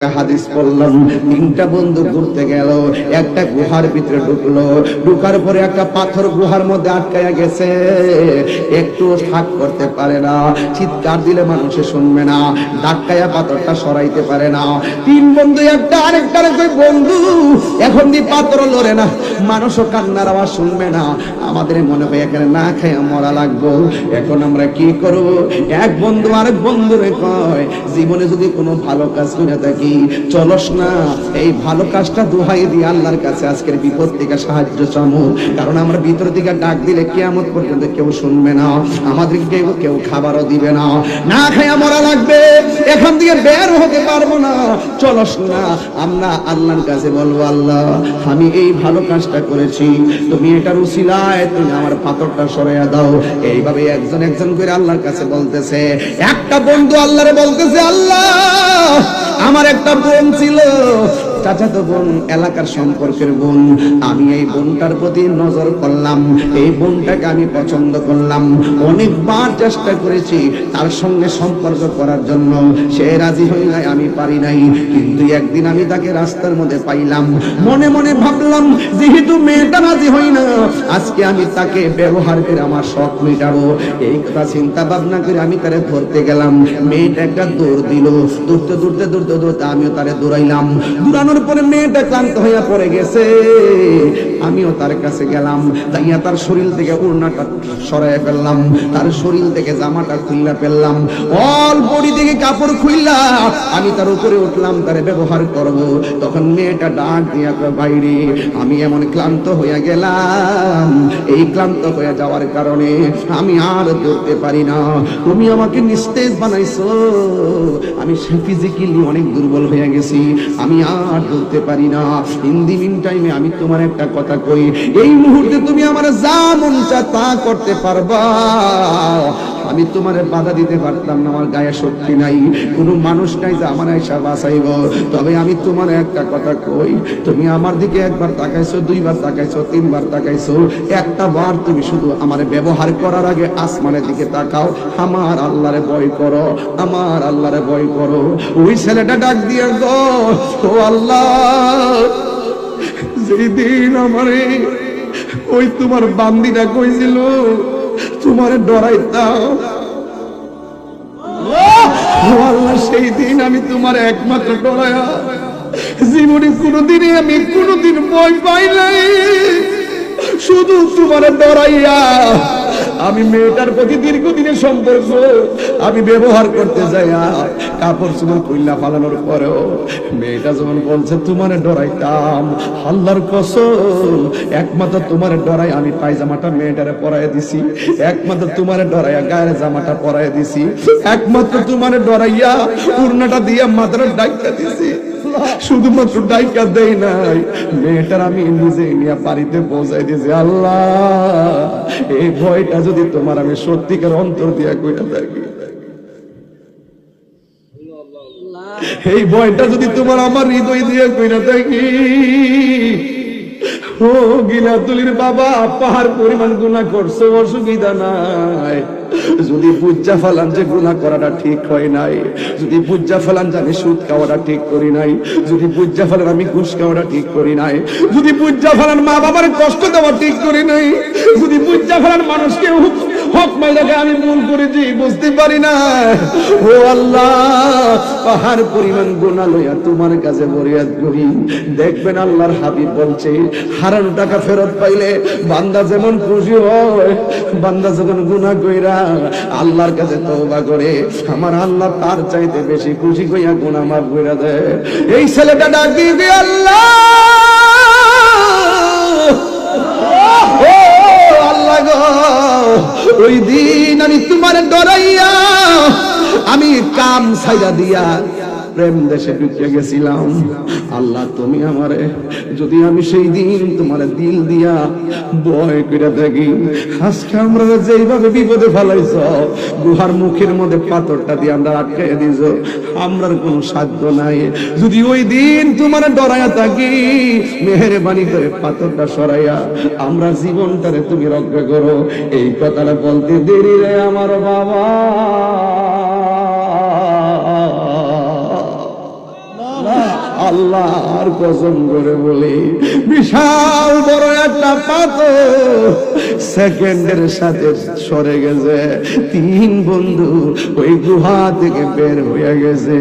হাদিস পড়লাম। তিনটা বন্ধু ঘুরতে গেল, একটা গুহার ভিতরে ঢুকলো, ঢুকার পরে একটা পাথর গুহার মধ্যে আটকায়া গেছে, একটু থাক করতে পারে না, চিৎকার দিলে মানুষে শুনবে না, ধাক্কায়া পাথরটা সরাইতে পারে না। তিন বন্ধু একটা আরেকটার কই, বন্ধু এখন দি পাথর লড়ে না, মানুষও কান্নার আওয়াজ শুনবে না, আমাদের মনে হয় এখানে না খাইয়া মরা লাগবো, এখন আমরা কি করব? এক বন্ধু আরেক বন্ধুরে কয়, জীবনে যদি কোনো ভালো কাজ করে থাকি চলস না, এই ভালো কাজটা দোহাই দিয়ে আল্লাহর কাছে আজকের বিপদ থেকে সাহায্য চামু, কারণ আমরা ভিতর থেকে ডাক দিলে কিয়ামত পর্যন্ত কেউ শুনবে না, আমাদেরকে কেউ খাবারও দিবে না, না খাইয়া মরা লাগবে, এখান থেকে বের হতে পারবো না, চলস না। আমরা আল্লাহর কাছে বলবো, আল্লাহ আমি এই ভালো কাজটা করেছি, তুমি এটার উসিলায় তুমি আমার পাথরটা সরাইয়া দাও। এইভাবে একজন একজন করে আল্লাহর কাছে বলতেছে। একটা বন্ধু আল্লাহরে বলতেছে, আল্লাহ আমার একটা বোন ছিল, চাচাতো বোন, এলাকার সম্পর্কের বোন, আমি এই বোনটার প্রতি নজর করলাম, এই বোনটাকে আমি পছন্দ করলাম, অনেকবার চেষ্টা করেছি তার সঙ্গে সম্পর্ক করার জন্য, সে রাজি হই নাই, আমি পারি নাই, কিন্তু একদিন আমি তাকে রাস্তার মধ্যে পাইলাম, মনে মনে ভাবলাম যেহেতু মেয়েটা রাজি হই না, আজকে আমি তাকে ব্যবহার করে আমার শখ মেটাবো। এই কথা চিন্তা ভাবনা করে আমি তারে ধরতে গেলাম, মেয়েটা একটা দৌড় দিল, দৌড়তে দৌড়তে দৌড়তে দৌড়তে আমিও তারে দৌড়াইলাম, দৌড়ানোর পরে মেয়েটা ক্লান্ত হইয়া পড়ে গেছে, আমিও তার কাছে গেলাম, যাইয়া তার শরীর থেকে ওড়নাটা সরাইয়া ফেললাম, তার শরীর থেকে জামাটা খুইলা ফেললাম, অল বডি থেকে কাপড় খুইলা আমি তার উপরে উঠলাম, তারে ব্যবহার করব। তখন মেয়েটা ডাক দিয়া কয়, বাইরে আমি এমন ক্লান্ত হইয়া গেলাম, এই ক্লান্ত হয়ে যাওয়ার কারণে আমি আর দৌড়তে পারি না, তুমি আমাকে নিস্তেজ বানাইছো, আমি ফিজিক্যালি অনেক দুর্বল হয়ে গেছি, আমি আর দৌড়তে পারি না। ইন দি মিন টাইমে আমি তোমার একটা কথা কই, এই মুহূর্তে তুমি আমার যা মন চায় তা করতে পারবা, আমি তোমার বাধা দিতে পারতাম না, আমার গায়ে শক্তি নাই, কোনো মানুষ নাই যে আমার এসে বাঁচাইব, তবে আমি তোমার একটা কথা কই, তুমি আমার দিকে একবার তাকাইছো, দুইবার তাকাইছো, তিনবার তাকাইছো, একটা বার তুমি শুধু আমার ব্যবহার করার আগে আসমানের দিকে তাকাও, আমার আল্লাহরে ভয় করো, আমার আল্লাহরে ভয় করো। ওই ছেলেটা ডাক দিয়ে গো, ও আল্লাহ, যেদিন আমারে ওই তোমার বান্দিটা কইছিল তোমারে ডরাইতাম, ও আল্লাহ, সেই দিন আমি তোমার একমাত্র ডরায়া, জীবনে কোনোদিনই আমি কোনোদিন ভয় পাই নাই, শুধু তোমার ডরাইয়া আমি মেয়েটার প্রতি দীর্ঘদিনের সম্পর্ক আমি ব্যবহার করতে যাই, কাপড় চুপড় কইলা ফালানোর পরেও মেয়েটা যখন বলছে তোমার ডরাইতাম, আল্লাহর কসম একমাত্র তোমার ডরাই আমি পায়জামাটা মেয়েটারে পরাইয়া দিছি, একমাত্র তোমার ডরাইয়া গায়ের জামাটা পরাইয়া দিছি, একমাত্র তোমার ডরাইয়া ওড়নাটা দিয়া মাথাটা ডাইকা দিছি, শুধুমাত্র ডাইকা দেই নাই, মেয়েটার আমি নিজে নিয়ে বাড়িতে পৌঁছাই দিয়েছি। আল্লাহ, এই ভয়টা যদি তোমার আমি সত্যিকার অন্তর দিয়া কইরা থাকি, এই ভয়টা যদি তোমার আমার হৃদয় দিয়ে কইরা থাকি, ও গিলাতুলির বাবা, পাহাড় পরিমাণ গুনাহ করছো, অসুবিধা নাই, যদি বুঝা ফেলান যে গুনাহ করাটা ঠিক হয় নাই, যদি বুঝা ফেলান যে আমি সুদ খাওয়াটা ঠিক করি নাই, যদি বুঝা ফেলান আমি ঘুষ খাওয়াটা ঠিক করি নাই, যদি বুঝা ফেলান মা বাবার কষ্ট দেওয়া ঠিক করি নাই, যদি বুঝা ফেলান মানুষকে হক মাইলাকে আমি ভুল করেছি বুঝতে পারি না, ও আল্লাহ, পাহাড় পরিমাণ গুনাহ লইয়া তোমার কাছে ফরিয়াদ করি। দেখবেন আল্লাহর হাবিব বলছে, হারানো টাকা ফেরত পাইলে বান্দা যেমন খুশি হয়, বান্দা যখন গুনাহ কইরা আল্লাহর কাছে তওবা করে, আমার আল্লাহ তার চাইতে বেশি খুশি কইয়া গুনাহ মাফ কইরা দেয়। এই ছেলেটা ডাক দিবে, আল্লাহ, ও আল্লাহ গো, ওই দিন আমি তোমার ডরাইয়া আমি কাম ছাইরা দিয়া প্রেম দেশে ঢুকে গেছিলাম, আল্লাহ তুমি আমারে যদি আমি সেই দিন তোমার দিল দিয়া ভয় করে থাকি, আজকে আমরা যেইভাবে বিপদে ফেলাইছ, গুহার মুখের মধ্যে পাথরটা দিয়ে আমরা আটকাইয়া দিয়েছ, আমরার কোনো সাধ্য নাই, যদি ওই দিন তোমার ডরাইয়া থাকি, মেহেরবানি করে পাথরটা সরাইয়া আমরা জীবনটারে তুমি রক্ষা করো। এই কথাটা বলতে দেরি রে আমার বাবা, আল্লাহর কসম করে বলি, বিশাল বড় একটা পাথর সেকেন্ডের সাথে সরে গেছে। 3 বন্ধু ওই গুহা থেকে বের হয়ে গেছে।